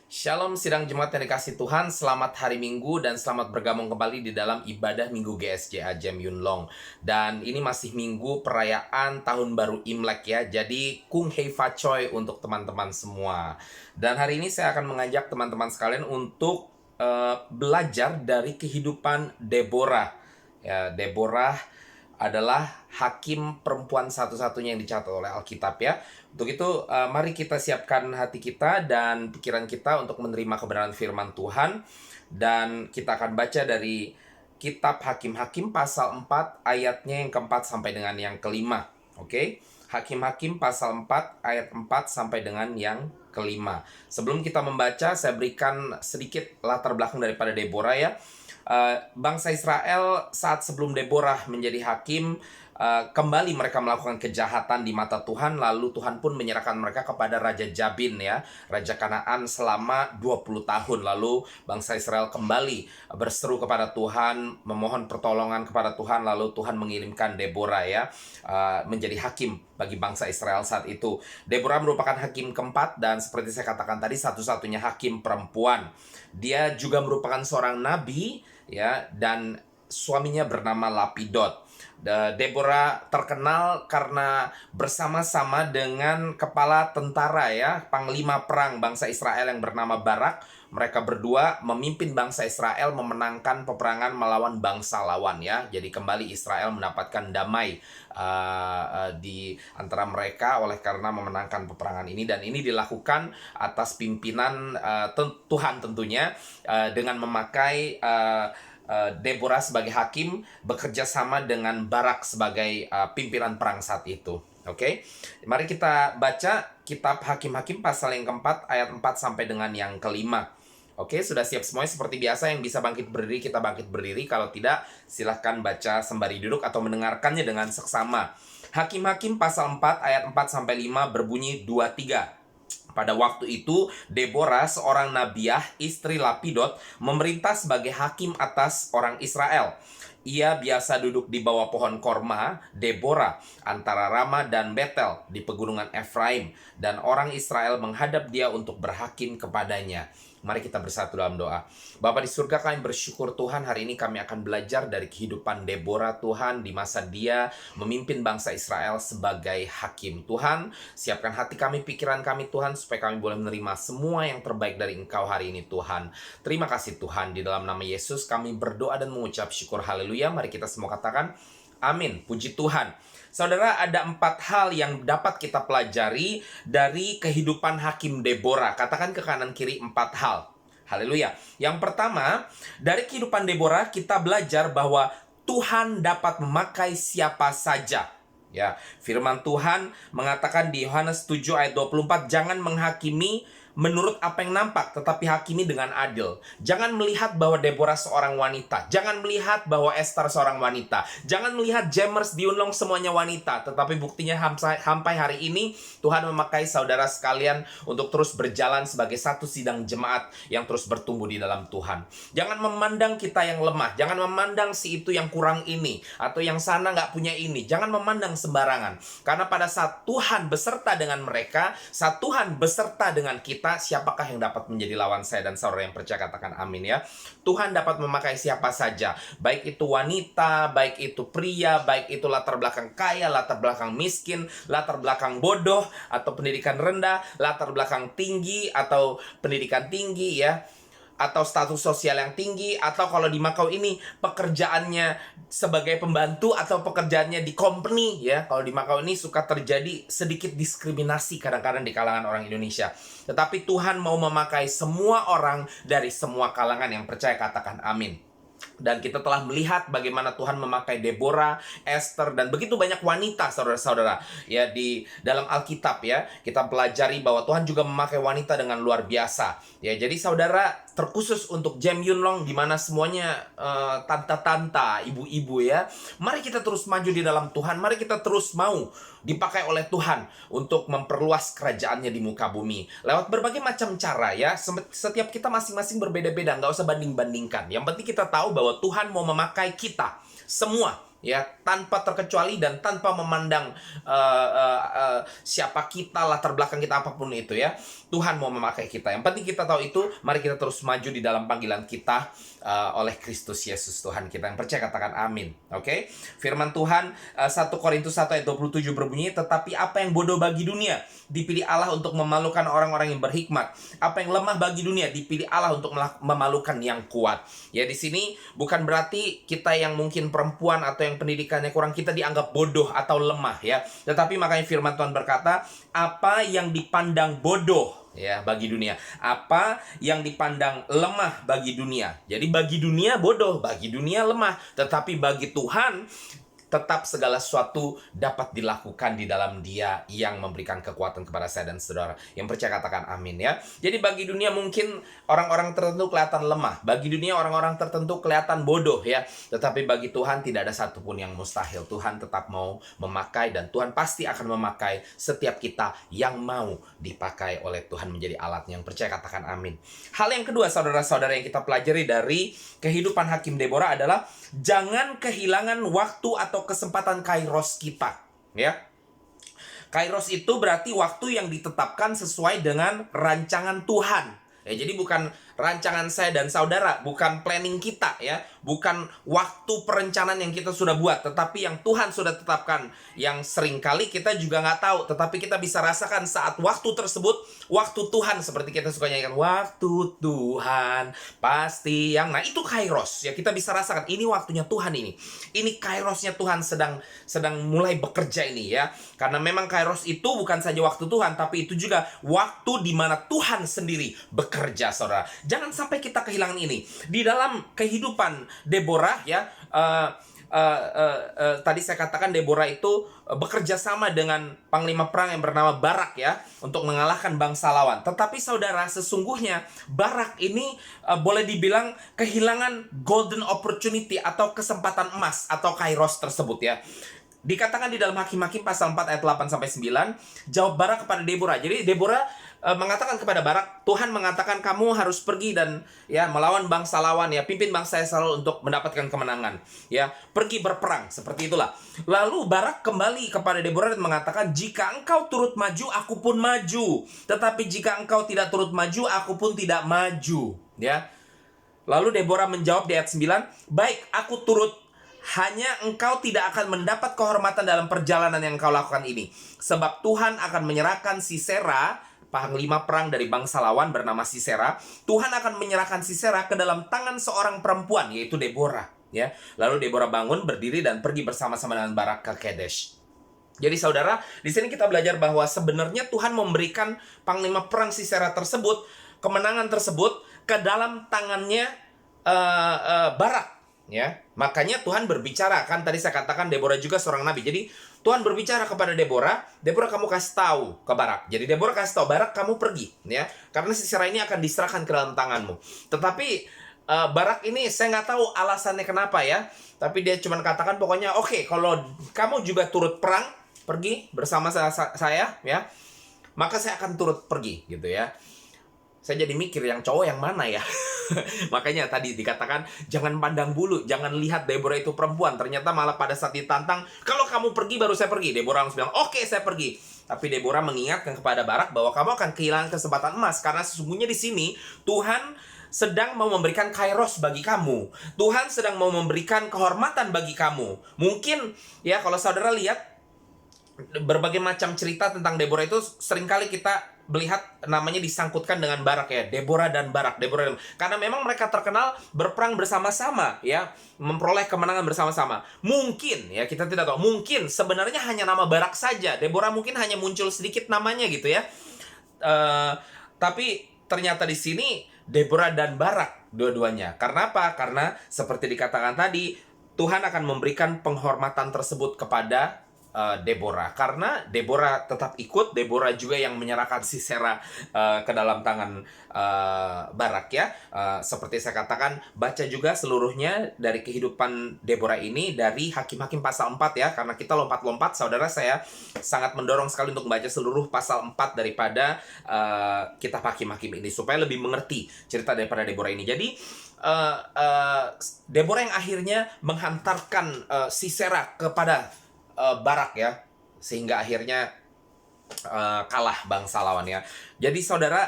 Shalom sidang jemaat yang dikasih Tuhan, selamat hari Minggu dan selamat bergabung kembali di dalam ibadah Minggu GSJA Jem Yun Long. Dan ini masih minggu perayaan Tahun Baru Imlek ya, jadi Kung Hei Fa Choi untuk teman-teman semua. Dan hari ini saya akan mengajak teman-teman sekalian untuk belajar dari kehidupan Deborah. Ya, Deborah adalah hakim perempuan satu-satunya yang dicatat oleh Alkitab ya. Untuk itu, mari kita siapkan hati kita dan pikiran kita untuk menerima kebenaran firman Tuhan. Dan kita akan baca dari kitab Hakim-Hakim pasal 4 ayatnya yang keempat sampai dengan yang kelima. Oke? Hakim-Hakim pasal 4 ayat 4 sampai dengan yang kelima. Sebelum kita membaca, saya berikan sedikit latar belakang daripada Deborah ya. Bangsa Israel saat sebelum Deborah menjadi hakim, kembali mereka melakukan kejahatan di mata Tuhan, lalu Tuhan pun menyerahkan mereka kepada Raja Jabin ya, Raja Kanaan selama 20 tahun. Lalu bangsa Israel kembali berseru kepada Tuhan, memohon pertolongan kepada Tuhan, lalu Tuhan mengirimkan Deborah ya, menjadi hakim bagi bangsa Israel saat itu. Deborah merupakan hakim keempat dan seperti saya katakan tadi, satu-satunya hakim perempuan. Dia juga merupakan seorang nabi ya, dan suaminya bernama Lapidot. Deborah terkenal karena bersama-sama dengan kepala tentara ya, panglima perang bangsa Israel yang bernama Barak. Mereka berdua memimpin bangsa Israel memenangkan peperangan melawan bangsa lawan ya. Jadi kembali Israel mendapatkan damai di antara mereka oleh karena memenangkan peperangan ini, dan ini dilakukan atas pimpinan Tuhan tentunya, dengan memakai Deborah sebagai hakim bekerja sama dengan Barak sebagai pimpinan perang saat itu. Oke, mari kita baca kitab Hakim-Hakim pasal yang keempat ayat 4 sampai dengan yang kelima. Oke, sudah siap semuanya? Seperti biasa, yang bisa bangkit berdiri, kita bangkit berdiri. Kalau tidak, silahkan baca sembari duduk atau mendengarkannya dengan seksama. Hakim-Hakim pasal 4 ayat 4 sampai 5 berbunyi 2-3. Pada waktu itu, Deborah, seorang nabiah, istri Lapidot, memerintah sebagai hakim atas orang Israel. Ia biasa duduk di bawah pohon korma, Deborah, antara Rama dan Betel di pegunungan Efraim, dan orang Israel menghadap dia untuk berhakim kepadanya. Mari kita bersatu dalam doa. Bapa di surga, kami bersyukur Tuhan, hari ini kami akan belajar dari kehidupan Deborah Tuhan, di masa dia memimpin bangsa Israel sebagai hakim. Tuhan, siapkan hati kami, pikiran kami Tuhan, supaya kami boleh menerima semua yang terbaik dari Engkau hari ini Tuhan. Terima kasih Tuhan, di dalam nama Yesus kami berdoa dan mengucap syukur, haleluya. Mari kita semua katakan amin, puji Tuhan. Saudara, ada 4 hal yang dapat kita pelajari dari kehidupan hakim Deborah. Katakan ke kanan kiri 4 hal. Haleluya. Yang pertama, dari kehidupan Deborah kita belajar bahwa Tuhan dapat memakai siapa saja. Ya, firman Tuhan mengatakan di Yohanes 7 ayat 24, jangan menghakimi menurut apa yang nampak, tetapi hakimi dengan adil. Jangan melihat bahwa Deborah seorang wanita. Jangan melihat bahwa Esther seorang wanita. Jangan melihat Jammers di Yun Long semuanya wanita. Tetapi buktinya sampai hari ini Tuhan memakai saudara sekalian untuk terus berjalan sebagai satu sidang jemaat yang terus bertumbuh di dalam Tuhan. Jangan memandang kita yang lemah. Jangan memandang si itu yang kurang ini, atau yang sana nggak punya ini. Jangan memandang sembarangan. Karena pada saat Tuhan beserta dengan mereka, saat Tuhan beserta dengan kita, siapakah yang dapat menjadi lawan saya dan saudara yang percaya? Katakan amin ya. Tuhan dapat memakai siapa saja, baik itu wanita, baik itu pria, baik itu latar belakang kaya, latar belakang miskin, latar belakang bodoh atau pendidikan rendah, latar belakang tinggi atau pendidikan tinggi ya, atau status sosial yang tinggi, atau kalau di Makau ini pekerjaannya sebagai pembantu atau pekerjaannya di company ya. Kalau di Makau ini suka terjadi sedikit diskriminasi kadang-kadang di kalangan orang Indonesia. Tetapi Tuhan mau memakai semua orang dari semua kalangan. Yang percaya katakan amin. Dan kita telah melihat bagaimana Tuhan memakai Deborah, Esther, dan begitu banyak wanita, saudara-saudara. Ya, di dalam Alkitab ya, kita pelajari bahwa Tuhan juga memakai wanita dengan luar biasa. Ya, jadi saudara, terkhusus untuk Jem Yun Long, di mana semuanya tante-tante, ibu-ibu ya. Mari kita terus maju di dalam Tuhan. Mari kita terus mau dipakai oleh Tuhan untuk memperluas kerajaannya di muka bumi. Lewat berbagai macam cara ya. Setiap kita masing-masing berbeda-beda. Nggak usah banding-bandingkan. Yang penting kita tahu bahwa Tuhan mau memakai kita semua ya, tanpa terkecuali dan tanpa memandang siapa kita, latar belakang kita apapun itu ya. Tuhan mau memakai kita. Yang penting kita tahu itu, mari kita terus maju di dalam panggilan kita oleh Kristus Yesus Tuhan kita. Yang percaya katakan amin. Oke? Firman Tuhan 1 Korintus 1 ayat 27 berbunyi, tetapi apa yang bodoh bagi dunia dipilih Allah untuk memalukan orang-orang yang berhikmat. Apa yang lemah bagi dunia dipilih Allah untuk memalukan yang kuat. Ya, di sini bukan berarti kita yang mungkin perempuan atau yang pendidikannya kurang kita dianggap bodoh atau lemah ya. Tetapi makanya firman Tuhan berkata, apa yang dipandang bodoh ya bagi dunia, apa yang dipandang lemah bagi dunia. Jadi bagi dunia bodoh, bagi dunia lemah, tetapi bagi Tuhan tetap segala sesuatu dapat dilakukan di dalam Dia yang memberikan kekuatan kepada saya dan saudara. Yang percaya katakan amin ya. Jadi bagi dunia mungkin orang-orang tertentu kelihatan lemah, bagi dunia orang-orang tertentu kelihatan bodoh ya. Tetapi bagi Tuhan tidak ada satupun yang mustahil. Tuhan tetap mau memakai dan Tuhan pasti akan memakai setiap kita yang mau dipakai oleh Tuhan menjadi alat. Yang percaya katakan amin. Hal yang kedua saudara-saudara yang kita pelajari dari kehidupan Hakim Deborah adalah jangan kehilangan waktu atau kesempatan kairos kita, ya. Kairos itu berarti waktu yang ditetapkan sesuai dengan rancangan Tuhan. Ya, jadi bukan rancangan saya dan saudara, bukan planning kita ya, bukan waktu perencanaan yang kita sudah buat, tetapi yang Tuhan sudah tetapkan, yang seringkali kita juga nggak tahu, tetapi kita bisa rasakan saat waktu tersebut, waktu Tuhan, seperti kita suka nyanyikan, waktu Tuhan pasti yang, nah itu kairos ya, kita bisa rasakan ini waktunya Tuhan, ini kairosnya Tuhan sedang mulai bekerja ini ya, karena memang kairos itu bukan saja waktu Tuhan, tapi itu juga waktu di mana Tuhan sendiri bekerja, saudara. Jangan sampai kita kehilangan ini. Di dalam kehidupan Deborah ya, tadi saya katakan Deborah itu bekerja sama dengan panglima perang yang bernama Barak ya, untuk mengalahkan bangsa lawan. Tetapi saudara, sesungguhnya Barak ini boleh dibilang kehilangan golden opportunity atau kesempatan emas atau kairos tersebut ya. Dikatakan di dalam Hakim-Hakim pasal 4 ayat 8 sampai 9, jawab Barak kepada Deborah. Jadi Deborah mengatakan kepada Barak, Tuhan mengatakan kamu harus pergi dan ya melawan bangsa lawan ya, pimpin bangsa Israel untuk mendapatkan kemenangan ya, pergi berperang, seperti itulah. Lalu Barak kembali kepada Deborah dan mengatakan, jika engkau turut maju, aku pun maju, tetapi jika engkau tidak turut maju, aku pun tidak maju ya. Lalu Deborah menjawab di ayat 9, baik, aku turut, hanya engkau tidak akan mendapat kehormatan dalam perjalanan yang engkau lakukan ini, sebab Tuhan akan menyerahkan Sisera, panglima perang dari bangsa lawan bernama Sisera. Tuhan akan menyerahkan Sisera ke dalam tangan seorang perempuan, yaitu Deborah ya. Lalu Deborah bangun, berdiri dan pergi bersama-sama dengan Barak ke Kadesh. Jadi saudara, di sini kita belajar bahwa sebenarnya Tuhan memberikan panglima perang Sisera tersebut, kemenangan tersebut ke dalam tangannya Barak ya. Makanya Tuhan berbicara, kan tadi saya katakan Deborah juga seorang nabi. Jadi Tuhan berbicara kepada Deborah, Deborah kamu kasih tahu ke Barak. Jadi Deborah kasih tahu Barak, kamu pergi ya, karena Sisera ini akan diserahkan ke dalam tanganmu. Tetapi Barak ini saya nggak tahu alasannya kenapa ya, tapi dia cuma katakan pokoknya oke, kalau kamu juga turut perang, pergi bersama saya ya, maka saya akan turut pergi gitu ya. Saya jadi mikir yang cowok yang mana ya. Makanya tadi dikatakan jangan pandang bulu, jangan lihat Deborah itu perempuan. Ternyata malah pada saat ditantang, kalau kamu pergi baru saya pergi. Deborah langsung bilang, oke, saya pergi. Tapi Deborah mengingatkan kepada Barak bahwa kamu akan kehilangan kesempatan emas, karena sesungguhnya di sini Tuhan sedang mau memberikan kairos bagi kamu. Tuhan sedang mau memberikan kehormatan bagi kamu. Mungkin ya, kalau saudara lihat berbagai macam cerita tentang Deborah itu seringkali kita melihat namanya disangkutkan dengan Barak ya, Deborah dan Barak, karena memang mereka terkenal berperang bersama-sama ya, memperoleh kemenangan bersama-sama. Mungkin ya, kita tidak tahu, mungkin sebenarnya hanya nama Barak saja, Deborah mungkin hanya muncul sedikit namanya gitu ya. Tapi ternyata di sini Deborah dan Barak dua-duanya. Karena apa? Karena seperti dikatakan tadi, Tuhan akan memberikan penghormatan tersebut kepada Deborah, karena Deborah tetap ikut. Deborah juga yang menyerahkan Sisera ke dalam tangan Barak ya. Seperti saya katakan, baca juga seluruhnya dari kehidupan Deborah ini dari Hakim-Hakim pasal 4 ya, karena kita lompat-lompat. Saudara, saya sangat mendorong sekali untuk membaca seluruh pasal 4 daripada kitab Hakim-Hakim ini supaya lebih mengerti cerita daripada Deborah ini. Jadi Deborah yang akhirnya menghantarkan Sisera kepada Barak ya, sehingga akhirnya kalah bangsa lawan ya. Jadi saudara,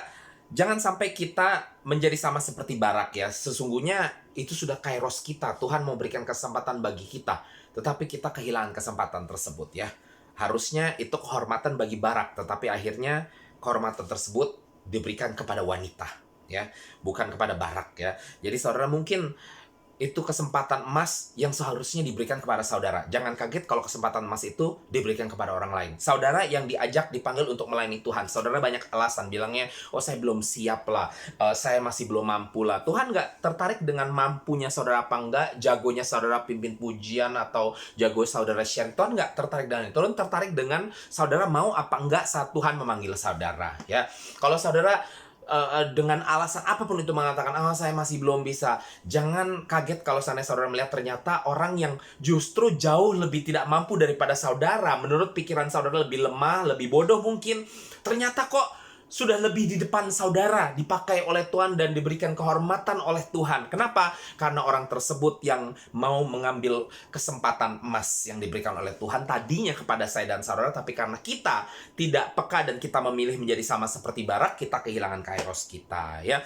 jangan sampai kita menjadi sama seperti Barak ya. Sesungguhnya itu sudah kairos kita. Tuhan mau berikan kesempatan bagi kita, tetapi kita kehilangan kesempatan tersebut ya. Harusnya itu kehormatan bagi Barak, tetapi akhirnya kehormatan tersebut diberikan kepada wanita ya, bukan kepada Barak ya. Jadi saudara, mungkin itu kesempatan emas yang seharusnya diberikan kepada saudara. Jangan kaget kalau kesempatan emas itu diberikan kepada orang lain. Saudara yang diajak, dipanggil untuk melayani Tuhan, saudara banyak alasan bilangnya, oh saya belum siap lah, saya masih belum mampu lah. Tuhan nggak tertarik dengan mampunya saudara apa enggak, jagonya saudara pimpin pujian atau jago saudara share. Tuhan nggak tertarik dengan itu. Tuhan tertarik dengan saudara mau apa enggak saat Tuhan memanggil saudara ya. Kalau saudara dengan alasan apapun itu mengatakan, oh saya masih belum bisa, jangan kaget kalau seandainya saudara melihat ternyata orang yang justru jauh lebih tidak mampu daripada saudara, menurut pikiran saudara lebih lemah, lebih bodoh mungkin, ternyata kok sudah lebih di depan saudara, dipakai oleh Tuhan dan diberikan kehormatan oleh Tuhan. Kenapa? Karena orang tersebut yang mau mengambil kesempatan emas yang diberikan oleh Tuhan tadinya kepada saya dan saudara, tapi karena kita tidak peka dan kita memilih menjadi sama seperti Barak, kita kehilangan kairos kita ya.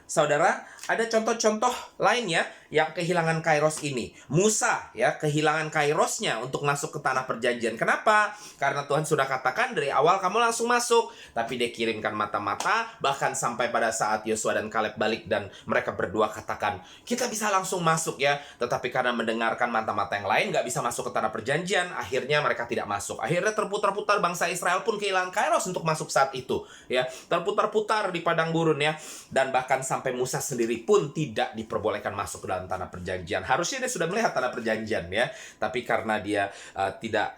Saudara, ada contoh-contoh lain ya yang kehilangan kairos ini. Musa ya, kehilangan kairosnya untuk masuk ke tanah perjanjian. Kenapa? Karena Tuhan sudah katakan dari awal kamu langsung masuk, tapi dia kirimkan mata-mata, bahkan sampai pada saat Yosua dan Kaleb balik dan mereka berdua katakan, kita bisa langsung masuk ya. Tetapi karena mendengarkan mata-mata yang lain, gak bisa masuk ke tanah perjanjian, akhirnya mereka tidak masuk. Akhirnya terputar-putar, bangsa Israel pun kehilangan kairos untuk masuk saat itu ya. Terputar-putar di padang gurun ya. Dan bahkan sampai Musa sendiri pun tidak diperbolehkan masuk ke dalam tanah perjanjian. Harusnya dia sudah melihat tanah perjanjian ya, tapi karena dia tidak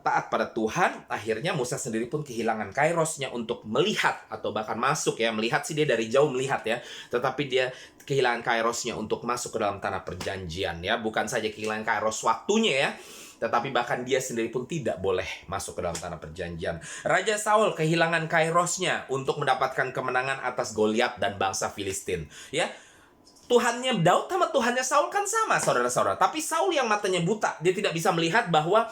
taat pada Tuhan, akhirnya Musa sendiri pun kehilangan kairosnya untuk melihat atau bahkan masuk ya. Melihat sih dia dari jauh melihat ya, tetapi dia kehilangan kairosnya untuk masuk ke dalam tanah perjanjian ya. Bukan saja kehilangan kairos waktunya ya, tetapi bahkan dia sendiri pun tidak boleh masuk ke dalam tanah perjanjian. Raja Saul kehilangan kairosnya untuk mendapatkan kemenangan atas Goliat dan bangsa Filistin. Ya, Tuhannya Daud sama Tuhannya Saul kan sama, saudara-saudara. Tapi Saul yang matanya buta, dia tidak bisa melihat bahwa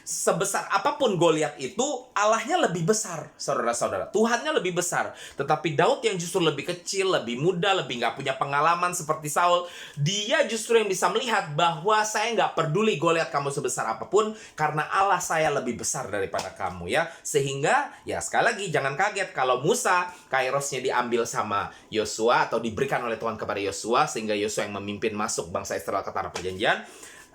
sebesar apapun Goliat itu, Allahnya lebih besar, saudara-saudara. Tuhannya lebih besar. Tetapi Daud yang justru lebih kecil, lebih muda, lebih nggak punya pengalaman seperti Saul, dia justru yang bisa melihat bahwa saya nggak peduli Goliat kamu sebesar apapun, karena Allah saya lebih besar daripada kamu ya. Sehingga ya sekali lagi jangan kaget kalau Musa kairosnya diambil sama Yosua atau diberikan oleh Tuhan kepada Yosua, sehingga Yosua yang memimpin masuk bangsa Israel ke tanah perjanjian.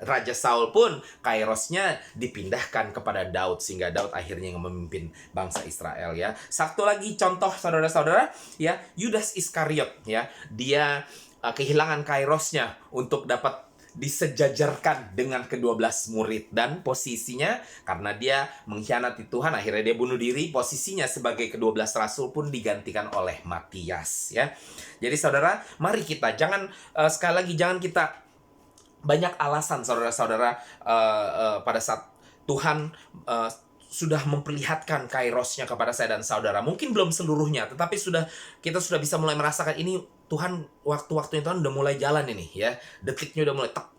Raja Saul pun kairosnya dipindahkan kepada Daud, sehingga Daud akhirnya yang memimpin bangsa Israel ya. Satu lagi contoh saudara-saudara ya, Yudas Iskariot ya, dia kehilangan kairosnya untuk dapat disejajarkan dengan ke-12 murid, dan posisinya karena dia mengkhianati Tuhan akhirnya dia bunuh diri. Posisinya sebagai ke-12 rasul pun digantikan oleh Matias ya. Jadi saudara, mari kita sekali lagi jangan kita banyak alasan saudara-saudara pada saat Tuhan sudah memperlihatkan kairosnya kepada saya dan saudara. Mungkin belum seluruhnya, tetapi kita sudah bisa mulai merasakan ini Tuhan, waktu-waktunya Tuhan udah mulai jalan ini ya. Detiknya udah mulai tek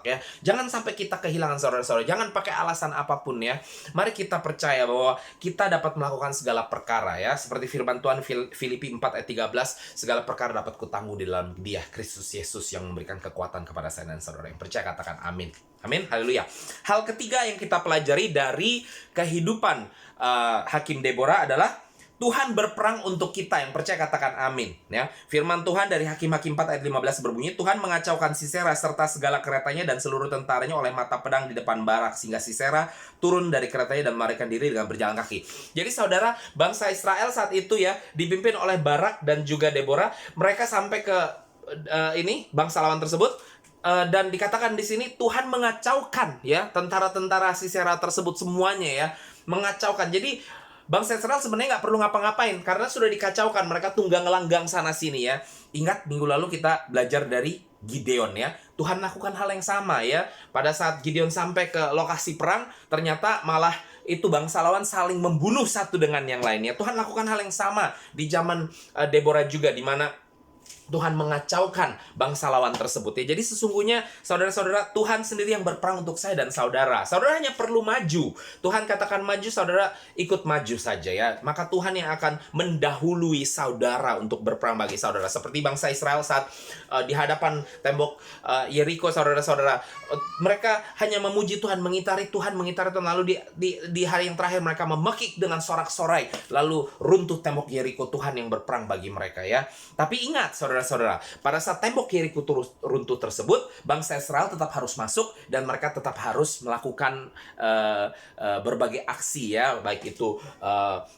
ya. Jangan sampai kita kehilangan saudara-saudara. Jangan pakai alasan apapun ya. Mari kita percaya bahwa kita dapat melakukan segala perkara ya. Seperti firman Tuhan Filipi 4 ayat 13, segala perkara dapat kutanggung di dalam Dia, Kristus Yesus, yang memberikan kekuatan kepada saya dan saudara. Yang percaya katakan amin. Amin, haleluya. Hal ketiga yang kita pelajari dari kehidupan Hakim Deborah adalah Tuhan berperang untuk kita. Yang percaya katakan amin ya. Firman Tuhan dari Hakim-Hakim 4 ayat 15 berbunyi, Tuhan mengacaukan Sisera serta segala keretanya dan seluruh tentaranya oleh mata pedang di depan Barak, sehingga Sisera turun dari keretanya dan melarikan diri dengan berjalan kaki. Jadi saudara, bangsa Israel saat itu ya dipimpin oleh Barak dan juga Deborah, mereka sampai ke bangsa lawan tersebut. dan dikatakan di sini Tuhan mengacaukan ya tentara-tentara Sisera tersebut semuanya ya, mengacaukan. Jadi bangsa Israel sebenarnya nggak perlu ngapa-ngapain karena sudah dikacaukan, mereka tunggang langgang sana sini ya. Ingat minggu lalu kita belajar dari Gideon ya. Tuhan lakukan hal yang sama ya. Pada saat Gideon sampai ke lokasi perang, ternyata malah itu bangsa lawan saling membunuh satu dengan yang lainnya. Tuhan lakukan hal yang sama di zaman Deborah juga, di mana Tuhan mengacaukan bangsa lawan tersebut ya. Jadi sesungguhnya saudara-saudara, Tuhan sendiri yang berperang untuk saya dan saudara. Saudara hanya perlu maju. Tuhan katakan maju, saudara ikut maju saja ya. Maka Tuhan yang akan mendahului saudara untuk berperang bagi saudara. Seperti bangsa Israel saat di hadapan tembok Yeriko, saudara-saudara. Mereka hanya memuji Tuhan, mengitari Tuhan. Lalu di hari yang terakhir mereka memekik dengan sorak-sorai. Lalu runtuh tembok Yeriko, Tuhan yang berperang bagi mereka ya. Tapi ingat saudara-saudara, pada saat tembok Yeriko runtuh tersebut, bangsa Israel tetap harus masuk dan mereka tetap harus melakukan berbagai aksi ya, baik itu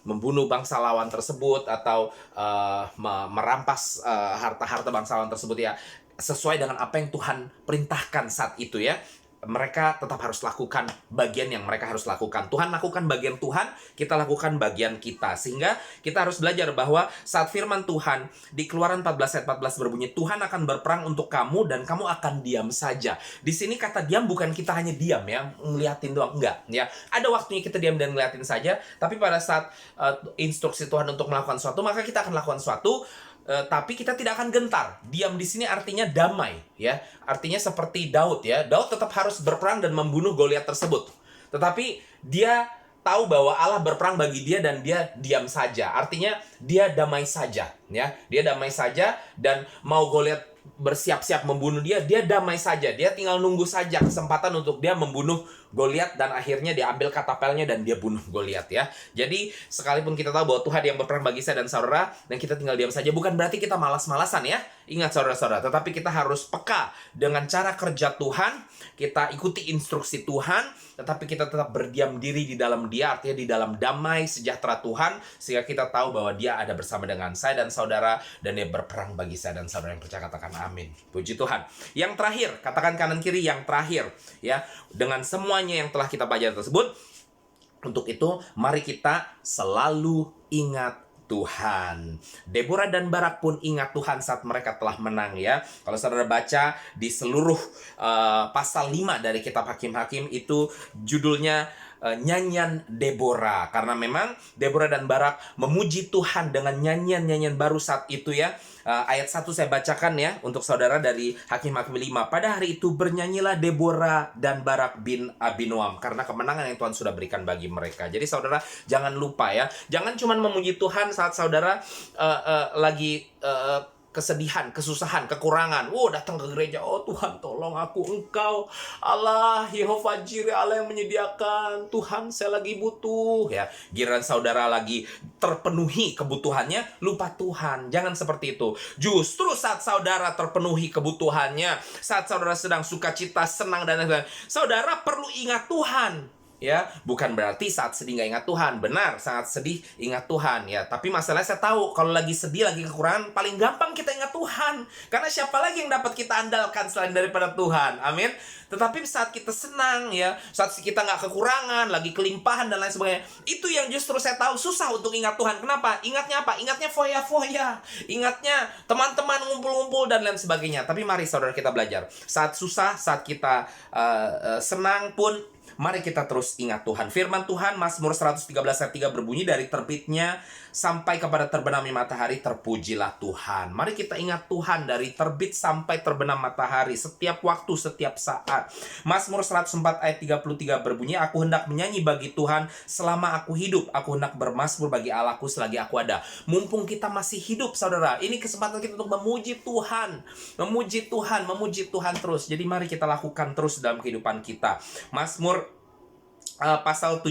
membunuh bangsa lawan tersebut atau merampas harta-harta bangsa lawan tersebut ya, sesuai dengan apa yang Tuhan perintahkan saat itu ya. Mereka tetap harus lakukan bagian yang mereka harus lakukan. Tuhan lakukan bagian Tuhan, kita lakukan bagian kita. Sehingga kita harus belajar bahwa saat firman Tuhan di Keluaran 14 ayat 14 berbunyi, Tuhan akan berperang untuk kamu dan kamu akan diam saja. Di sini kata diam bukan kita hanya diam ya, ngeliatin doang, enggak ya. Ada waktunya kita diam dan ngeliatin saja, tapi pada saat instruksi Tuhan untuk melakukan sesuatu, maka kita akan lakukan sesuatu. Tapi kita tidak akan gentar. Diam di sini artinya damai, ya. Artinya seperti Daud, ya. Daud tetap harus berperang dan membunuh Goliat tersebut. Tetapi dia tahu bahwa Allah berperang bagi dia dan dia diam saja. Artinya dia damai saja, ya. Dia damai saja dan mau Goliat bersiap-siap membunuh dia, dia damai saja. Dia tinggal nunggu saja kesempatan untuk dia membunuh Goliat dan akhirnya dia ambil katapelnya dan dia bunuh Goliat ya. Jadi sekalipun kita tahu bahwa Tuhan yang berperang bagi saya dan saudara dan kita tinggal diam saja, bukan berarti kita malas-malasan ya. Ingat saudara-saudara, tetapi kita harus peka dengan cara kerja Tuhan, kita ikuti instruksi Tuhan, tetapi kita tetap berdiam diri di dalam Dia, artinya di dalam damai sejahtera Tuhan, sehingga kita tahu bahwa Dia ada bersama dengan saya dan saudara dan Dia berperang bagi saya dan saudara yang percaya. Katakan amin. Puji Tuhan. Yang terakhir, katakan kanan kiri, yang terakhir ya. Dengan semuanya yang telah kita pelajari tersebut, untuk itu mari kita selalu ingat Tuhan. Deborah dan Barak pun ingat Tuhan saat mereka telah menang ya. Kalau saudara baca di seluruh pasal 5 dari kitab Hakim-Hakim itu judulnya nyanyian Deborah. Karena memang Deborah dan Barak memuji Tuhan dengan nyanyian-nyanyian baru saat itu ya. Ayat 1 saya bacakan ya untuk saudara dari Hakim-Hakim 5. Pada hari itu bernyanyilah Deborah dan Barak bin Abinoam karena kemenangan yang Tuhan sudah berikan bagi mereka. Jadi saudara jangan lupa ya. Jangan cuma memuji Tuhan saat saudara lagi kesedihan, kesusahan, kekurangan. Datang ke gereja. Oh Tuhan tolong aku, Engkau Allah Yehova Jireh, Allah yang menyediakan. Tuhan saya lagi butuh ya. Giliran saudara lagi terpenuhi kebutuhannya, lupa Tuhan. Jangan seperti itu. Justru saat saudara terpenuhi kebutuhannya, saat saudara sedang sukacita, senang dan lain-lain, saudara perlu ingat Tuhan. Ya, bukan berarti saat sedih nggak ingat Tuhan. Benar, saat sedih ingat Tuhan ya. Tapi masalahnya saya tahu kalau lagi sedih, lagi kekurangan, paling gampang kita ingat Tuhan. Karena siapa lagi yang dapat kita andalkan selain daripada Tuhan? Amin. Tetapi saat kita senang ya, saat kita nggak kekurangan, lagi kelimpahan dan lain sebagainya, itu yang justru saya tahu susah untuk ingat Tuhan. Kenapa? Ingatnya apa? Ingatnya foya-foya. Ingatnya teman-teman ngumpul-ngumpul dan lain sebagainya. Tapi mari saudara kita belajar. Saat susah, saat kita senang pun, mari kita terus ingat Tuhan. Firman Tuhan Mazmur 113 ayat 3 berbunyi, dari terbitnya sampai kepada terbenamnya matahari terpujilah Tuhan. Mari kita ingat Tuhan dari terbit sampai terbenam matahari, setiap waktu, setiap saat. Mazmur 104 ayat 33 berbunyi, aku hendak menyanyi bagi Tuhan selama aku hidup. Aku hendak bermazmur bagi Allahku selagi aku ada. Mumpung kita masih hidup saudara, ini kesempatan kita untuk memuji Tuhan. Memuji Tuhan, memuji Tuhan terus. Jadi mari kita lakukan terus dalam kehidupan kita. Mazmur pasal 7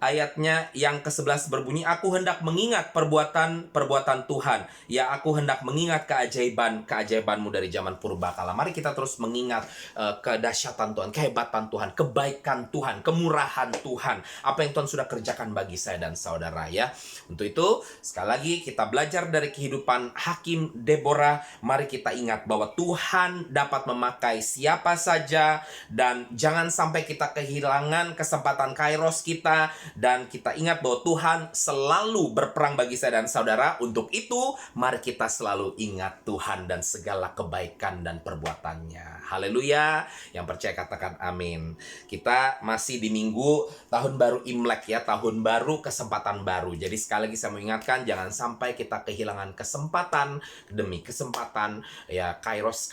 ayatnya yang ke-11 berbunyi, "Aku hendak mengingat perbuatan-perbuatan Tuhan. Ya, aku hendak mengingat keajaiban-keajaiban-Mu dari zaman purbakala." Mari kita terus mengingat kedahsyatan Tuhan, kehebatan Tuhan, kebaikan Tuhan, kemurahan Tuhan, apa yang Tuhan sudah kerjakan bagi saya dan saudara ya. Untuk itu, sekali lagi kita belajar dari kehidupan Hakim Deborah. Mari kita ingat bahwa Tuhan dapat memakai siapa saja, dan jangan sampai kita kehilangan kesempatan kairos kita, dan kita ingat bahwa Tuhan selalu berperang bagi saya dan saudara. Untuk itu, mari kita selalu ingat Tuhan dan segala kebaikan dan perbuatannya. Haleluya. Yang percaya katakan amin. Kita masih di minggu tahun baru Imlek ya, tahun baru, kesempatan baru. Jadi sekali lagi saya mengingatkan, jangan sampai kita kehilangan kesempatan demi kesempatan ya, kairos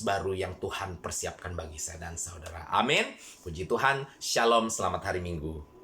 baru yang Tuhan persiapkan bagi saya dan saudara. Amin. Puji Tuhan. Shalom. Selamat hari Minggu.